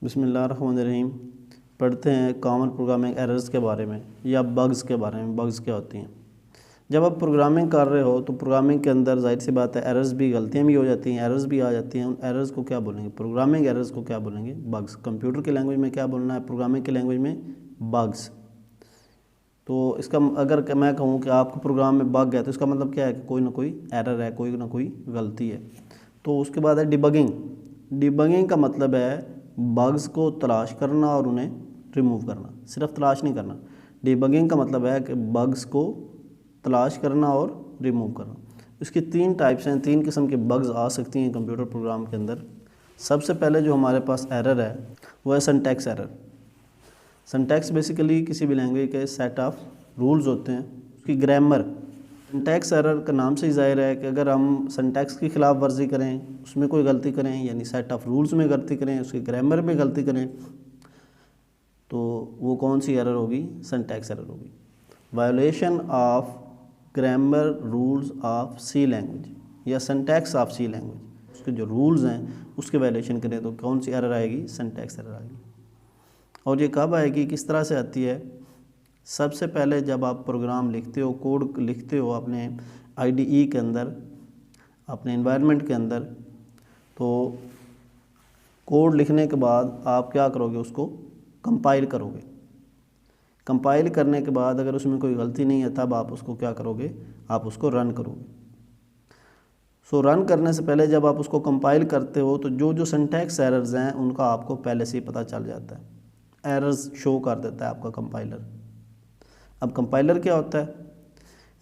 बिस्मिल्लाहिर्रहमानिर्रहीम। पढ़ते हैं कॉमन प्रोग्रामिंग एरर्स के बारे में या बग्स के बारे में। बग्स क्या होती हैं? जब आप प्रोग्रामिंग कर रहे हो तो प्रोग्रामिंग के अंदर जाहिर सी बात है एरर्स भी, गलतियाँ भी हो जाती हैं, एरर्स भी आ जाती हैं। उन एरर्स को क्या बोलेंगे? प्रोग्रामिंग एरर्स को क्या बोलेंगे? बग्स। कंप्यूटर की लैंग्वेज में क्या बोलना है? प्रोग्रामिंग की लैंग्वेज में बग्स। तो इसका अगर मैं कहूँ कि आपके प्रोग्राम में बग है तो इसका मतलब क्या है कि कोई ना कोई एरर है, कोई ना कोई गलती है। तो उसके बाद है डिबगिंग। डिबगिंग का मतलब है बग्स को तलाश करना और उन्हें रिमूव करना। सिर्फ तलाश नहीं करना, डिबगिंग का मतलब है कि बग्स को तलाश करना और रिमूव करना। इसकी तीन टाइप्स हैं, तीन किस्म के बग्स आ सकती हैं कंप्यूटर प्रोग्राम के अंदर। सबसे पहले जो हमारे पास एरर है वो है सिंटैक्स एरर। सिंटैक्स बेसिकली किसी भी लैंग्वेज के सेट ऑफ रूल्स होते हैं, उसकी ग्रामर। सिंटैक्स एरर का नाम से ही ज़ाहिर है कि अगर हम सिंटैक्स की खिलाफ वर्जी करें, उसमें कोई गलती करें, यानी सेट ऑफ रूल्स में गलती करें, उसकी ग्रामर में गलती करें, तो वो कौन सी एरर होगी? सिंटैक्स एरर होगी। Violation of grammar rules of C language या सिंटैक्स ऑफ सी लैंग्वेज, उसके जो रूल्स हैं उसके वायोलेशन करें तो कौन सी एरर आएगी? सिंटैक्स एरर आएगी। और ये कब आएगी, किस तरह से आती है? सबसे पहले जब आप प्रोग्राम लिखते हो, कोड लिखते हो अपने आईडीई के अंदर, अपने एनवायरनमेंट के अंदर, तो कोड लिखने के बाद आप क्या करोगे? उसको कंपाइल करोगे। कंपाइल करने के बाद अगर उसमें कोई गलती नहीं है तब आप उसको क्या करोगे? आप उसको रन करोगे। सो रन करने से पहले जब आप उसको कंपाइल करते हो तो जो जो सिंटैक्स एरर्स हैं उनका आपको पहले से ही पता चल जाता है। एरर्स शो कर देता है आपका कंपाइलर। अब कंपाइलर क्या होता है?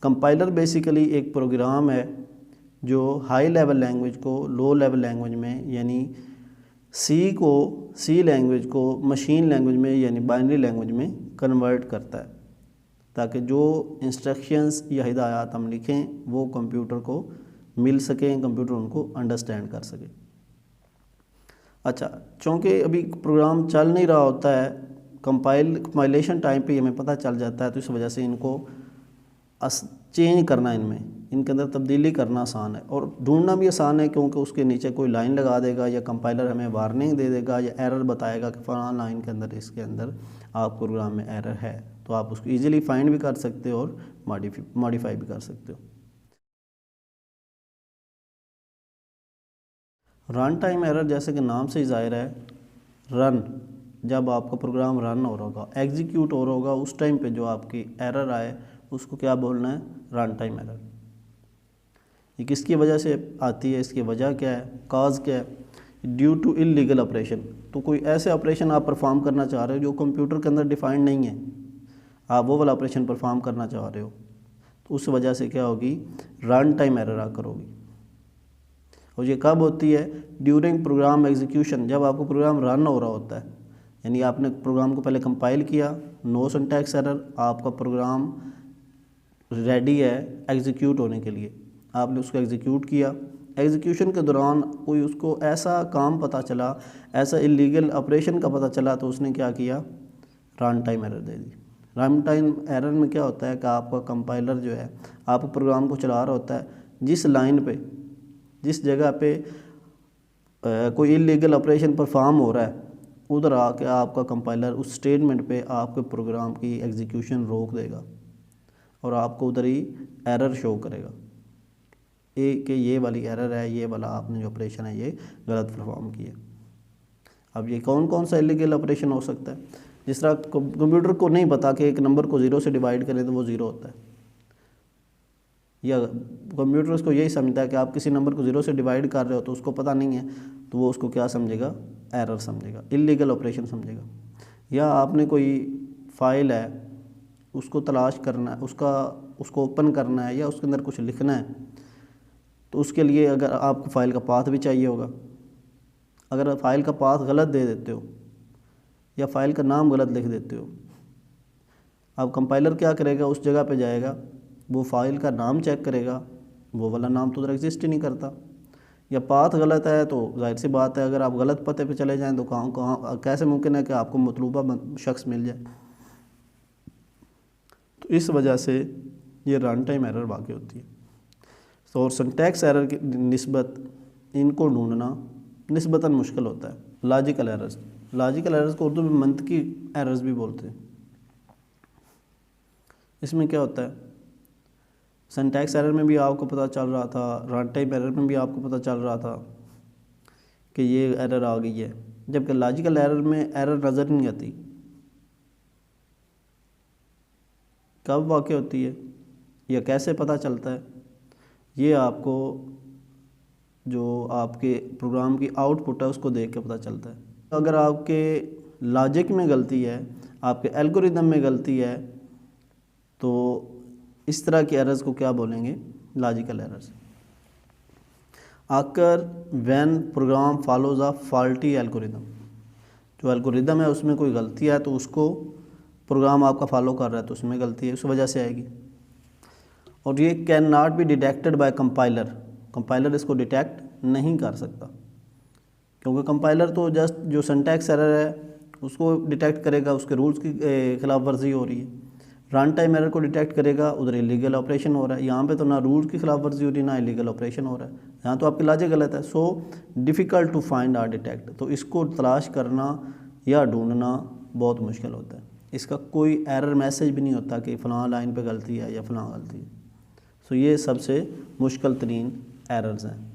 कंपाइलर बेसिकली एक प्रोग्राम है जो हाई लेवल लैंग्वेज को लो लेवल लैंग्वेज में, यानी सी लैंग्वेज को मशीन लैंग्वेज में यानी बाइनरी लैंग्वेज में कन्वर्ट करता है, ताकि जो इंस्ट्रक्शंस या हिदायत हम लिखें वो कंप्यूटर को मिल सकें, कंप्यूटर उनको अंडरस्टैंड कर सके। अच्छा, चूँकि अभी प्रोग्राम चल नहीं रहा होता है, कंपाइलेशन टाइम पे हमें पता चल जाता है, तो इस वजह से इनको चेंज करना, इनके अंदर तब्दीली करना आसान है और ढूंढना भी आसान है, क्योंकि उसके नीचे कोई लाइन लगा देगा या कंपाइलर हमें वार्निंग दे देगा या एरर बताएगा कि फलां लाइन के अंदर, इसके अंदर आप प्रोग्राम में एरर है, तो आप उसको इजीली फाइंड भी कर सकते हो और मॉडिफाई भी कर सकते हो। रन टाइम एरर जैसे कि नाम से ही ज़ाहिर है, रन, जब आपका प्रोग्राम रन हो रहा होगा, एग्जीक्यूट हो रहा होगा, उस टाइम पे जो आपकी एरर आए उसको क्या बोलना है? Run time error. ये किसकी वजह से आती है? इसकी वजह क्या है? काज क्या है? Due to illegal operation. तो कोई ऐसे ऑपरेशन आप परफॉर्म करना चाह रहे हो जो कंप्यूटर के अंदर डिफाइंड नहीं है, आप वो वाला ऑपरेशन परफॉर्म करना चाह रहे हो, तो उस वजह से क्या होगी? रन टाइम एरर आकर होगी। और ये कब होती है? ड्यूरिंग प्रोग्राम एग्जीक्यूशन, जब आपको प्रोग्राम रन हो रहा होता है, यानी आपने प्रोग्राम को पहले कंपाइल किया, नो सिंटैक्स एरर, आपका प्रोग्राम रेडी है एग्जीक्यूट होने के लिए, आपने उसको एग्जीक्यूट किया। एग्जीक्यूशन के दौरान कोई उसको ऐसा काम पता चला, ऐसा इलीगल ऑपरेशन का पता चला, तो उसने क्या किया? रन टाइम एरर दे दी। रन टाइम एरर में क्या होता है कि आपका कंपाइलर जो है आप प्रोग्राम को चला रहा होता है, जिस लाइन पे, जिस जगह पे कोई इलीगल ऑपरेशन परफॉर्म हो रहा है, उधर आके आपका कंपाइलर उस स्टेटमेंट पे आपके प्रोग्राम की एग्जीक्यूशन रोक देगा और आपको उधर ही एरर शो करेगा कि ये वाली एरर है, ये वाला आपने जो ऑपरेशन है ये गलत परफॉर्म किया। अब ये कौन कौन सा इलीगल ऑपरेशन हो सकता है? जिस तरह कंप्यूटर को नहीं पता कि एक नंबर को 0 से डिवाइड करें तो वो 0 होता है, या कंप्यूटर उसको यही समझता है कि आप किसी नंबर को 0 से डिवाइड कर रहे हो तो उसको पता नहीं है, तो वो उसको क्या समझेगा? एरर समझेगा, इलीगल ऑपरेशन समझेगा। या आपने कोई फाइल है उसको तलाश करना है, उसको ओपन करना है या उसके अंदर कुछ लिखना है, तो उसके लिए अगर आपको फ़ाइल का पाथ भी चाहिए होगा, अगर फ़ाइल का पाथ गलत दे देते हो या फ़ाइल का नाम गलत लिख देते हो, अब कंपाइलर क्या करेगा? उस जगह पे जाएगा, वो फ़ाइल का नाम चेक करेगा, वो वाला नाम तो उधर एग्जिस्ट ही नहीं करता, या पाथ गलत है, तो जाहिर सी बात है अगर आप गलत पते पे चले जाएं तो कहाँ कैसे मुमकिन है कि आपको मतलूबा शख्स मिल जाए? तो इस वजह से ये रन टाइम एरर वाक़ई होती है। तो और सिंटैक्स एरर की निस्बत इनको ढूंढना निस्बतन मुश्किल होता है। लॉजिकल एरर्स, लॉजिकल एरर्स को उर्दू में मंतकी एरर्स भी बोलते हैं। इसमें क्या होता है, सिंटैक्स एरर में भी आपको पता चल रहा था, रन टाइम एरर में भी आपको पता चल रहा था कि ये एरर आ गई है, जबकि लॉजिकल एरर में एरर नज़र नहीं आती। कब वाक़ होती है या कैसे पता चलता है, ये आपको जो आपके प्रोग्राम की आउटपुट है उसको देख के पता चलता है। अगर आपके लॉजिक में गलती है, आपके एल्गोरिदम में गलती है, तो इस तरह की एरर्स को क्या बोलेंगे, लॉजिकल एरर्स। आकर when program follows a faulty algorithm, जो एल्गोरिदम है उसमें कोई गलती है तो उसको प्रोग्राम आपका फॉलो कर रहा है तो उसमें गलती है, उस वजह से आएगी। और ये can not be detected by compiler, compiler इसको डिटेक्ट नहीं कर सकता, क्योंकि कंपाइलर तो जस्ट जो सिंटैक्स एरर है उसको डिटेक्ट करेगा, उसके रूल्स की खिलाफ वर्जी हो रही है। रन टाइम एरर को डिटेक्ट करेगा, उधर इलीगल ऑपरेशन हो रहा है। यहाँ पे तो ना रूल्स की खिलाफ वर्जी हो रही है ना इलीगल ऑपरेशन हो रहा है, यहाँ तो आपकी लॉजिक गलत है। So difficult to find or detect, तो इसको तलाश करना या ढूंढना बहुत मुश्किल होता है। इसका कोई एरर मैसेज भी नहीं होता कि फ़लाँ लाइन पे गलती है या फ़लाँ गलती है। सो ये सबसे मुश्किल तरीन एरर्स हैं।